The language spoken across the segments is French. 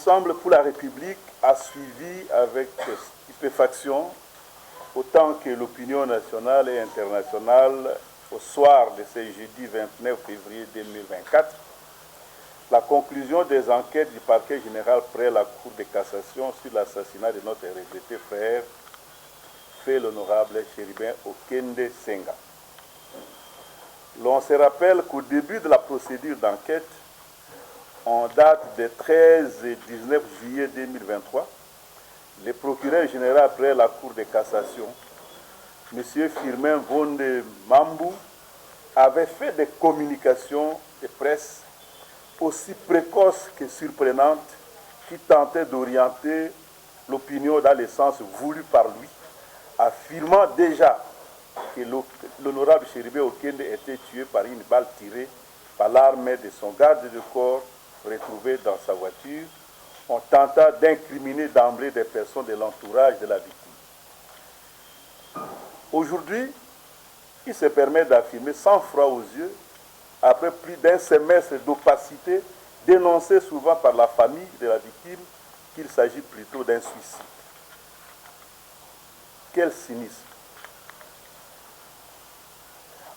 Ensemble pour la République a suivi avec stupéfaction, autant que l'opinion nationale et internationale, au soir de ce jeudi 29 février 2024, la conclusion des enquêtes du parquet général près la Cour de cassation sur l'assassinat de notre regretté frère, fait l'honorable Chérubin Okende Senga. L'on se rappelle qu'au début de la procédure d'enquête, en date de 13 et 19 juillet 2023, le procureur général près la Cour de cassation, M. Firmin Vonde Mambou, avait fait des communications de presse aussi précoces que surprenantes qui tentaient d'orienter l'opinion dans le sens voulu par lui, affirmant déjà que l'honorable Chérubin Okende était tué par une balle tirée par l'arme de son garde de corps retrouvé dans sa voiture, en tentant d'incriminer d'emblée des personnes de l'entourage de la victime. Aujourd'hui, il se permet d'affirmer sans froid aux yeux, après plus d'un semestre d'opacité, dénoncé souvent par la famille de la victime, qu'il s'agit plutôt d'un suicide. Quel cynisme!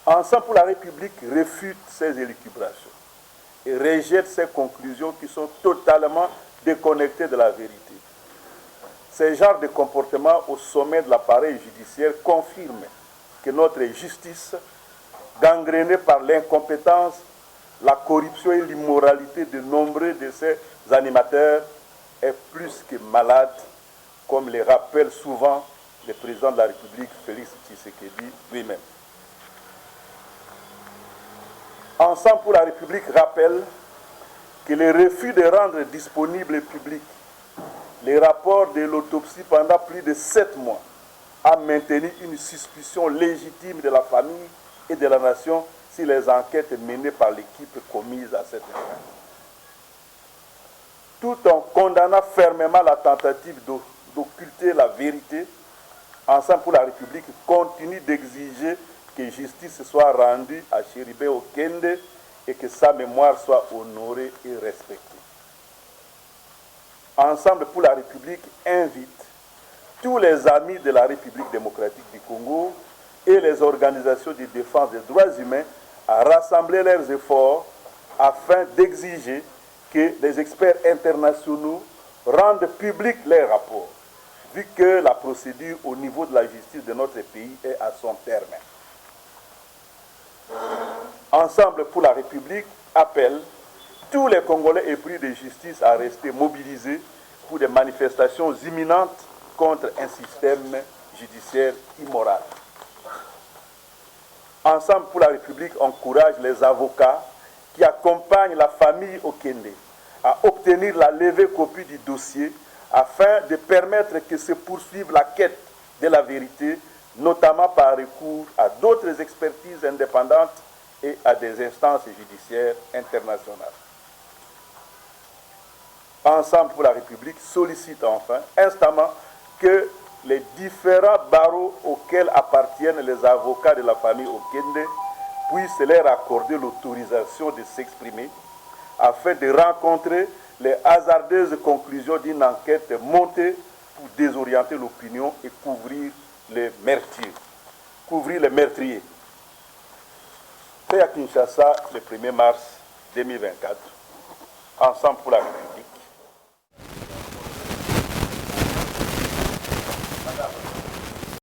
Ensemble pour la République réfute ces élucubrations et rejette ces conclusions qui sont totalement déconnectées de la vérité. Ce genre de comportement au sommet de l'appareil judiciaire confirme que notre justice, gangrénée par l'incompétence, la corruption et l'immoralité de nombreux de ses animateurs, est plus que malade, comme le rappelle souvent le président de la République, Félix Tshisekedi lui-même. Ensemble pour la République rappelle que le refus de rendre disponible et public les rapports de l'autopsie pendant plus de 7 mois a maintenu une suspicion légitime de la famille et de la nation sur les enquêtes menées par l'équipe commise à cette fin. Tout en condamnant fermement la tentative d'occulter la vérité, Ensemble pour la République continue d'exiger que justice soit rendue à Chérubin Okende et que sa mémoire soit honorée et respectée. Ensemble pour la République invite tous les amis de la République démocratique du Congo et les organisations de défense des droits humains à rassembler leurs efforts afin d'exiger que les experts internationaux rendent publics leurs rapports, vu que la procédure au niveau de la justice de notre pays est à son terme. Ensemble pour la République appelle tous les Congolais épris de justice à rester mobilisés pour des manifestations imminentes contre un système judiciaire immoral. Ensemble pour la République encourage les avocats qui accompagnent la famille Okende à obtenir la levée copie du dossier afin de permettre que se poursuive la quête de la vérité, notamment par recours à d'autres expertises indépendantes et à des instances judiciaires internationales. Ensemble pour la République sollicite enfin instamment que les différents barreaux auxquels appartiennent les avocats de la famille Okende puissent leur accorder l'autorisation de s'exprimer afin de rencontrer les hasardeuses conclusions d'une enquête montée pour désorienter l'opinion et couvrir les meurtriers. Fait à Kinshasa le 1er mars 2024, Ensemble pour la République